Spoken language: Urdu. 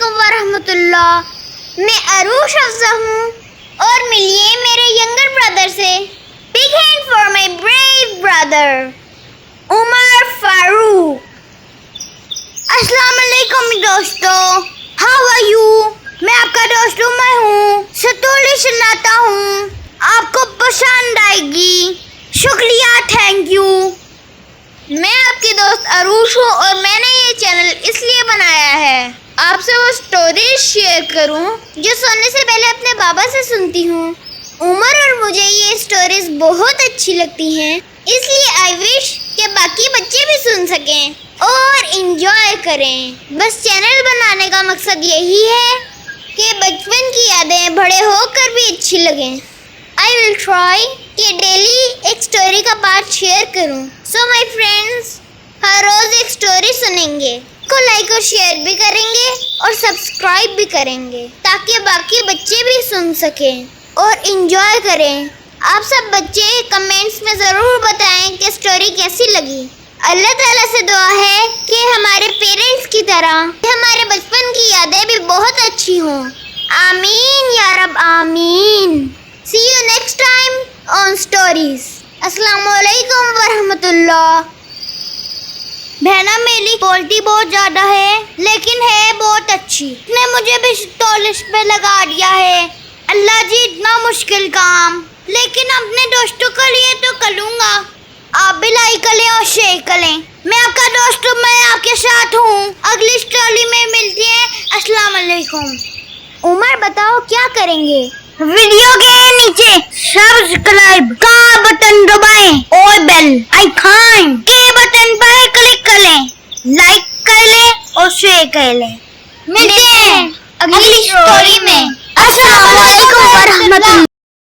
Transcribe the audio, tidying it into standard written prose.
علیکم ورحمۃ اللہ. میں عروش افضا ہوں اور ملیے میرے ینگر بردر سے. Big hand for my brave brother Umar Farooq. السلام علیکم دوستو, ہاؤ آر یو؟ میں آپ کا دوست عمر ہوں, ستولی سناتا ہوں, آپ کو پسند آئے گی. شکریہ, تھینک یو. میں آپ کی دوست عروش ہوں اور میں نے یہ چینل اس لیے بنایا ہے آپ سے وہ سٹوریز شیئر کروں جو سننے سے پہلے اپنے بابا سے سنتی ہوں. عمر اور مجھے یہ سٹوریز بہت اچھی لگتی ہیں, اس لیے آئی وش کہ باقی بچے بھی سن سکیں اور انجوائے کریں. بس چینل بنانے کا مقصد یہی ہے کہ بچپن کی یادیں بڑے ہو کر بھی اچھی لگیں. I will try کہ ڈیلی ایک سٹوری کا پارٹ شیئر کروں. سو مائی فرینڈس, ہر روز ایک سٹوری سنیں گے, کو لائک اور شیئر بھی کریں گے اور سبسکرائب بھی کریں گے تاکہ باقی بچے بھی سن سکیں اور انجوائے کریں. آپ سب بچے کمنٹس میں ضرور بتائیں کہ سٹوری کیسی لگی. اللہ تعالیٰ سے دعا ہے کہ ہمارے پیرنٹس کی طرح ہمارے بچپن کی یادیں بھی بہت اچھی ہوں. آمین یا رب آمین. See you next time on stories. السلام علیکم ورحمۃ اللہ. بہنا میری بولتی بہت زیادہ ہے لیکن ہے بہت اچھی. اس نے مجھے بھی ٹولش پہ لگا دیا ہے. اللہ جی, اتنا مشکل کام, لیکن اپنے دوستوں کے لیے تو کروں گا. آپ بھی لائک کریں اور شیئر کریں. میں آپ کا دوست ہوں, میں آپ کے ساتھ ہوں. اگلی اسٹوری میں ملتی ہے. السلام علیکم. عمر بتاؤ کیا کریں گے؟ ویڈیو کے نیچے سبسکرائب کا بٹن دبائیں اور بیل آئیکن کے بٹن پر کلک کر لیں, لائک کر لیں اور شیئر کر لیں. ملتے ہیں اگلی اسٹوری میں. السلام علیکم ورحمۃ اللہ.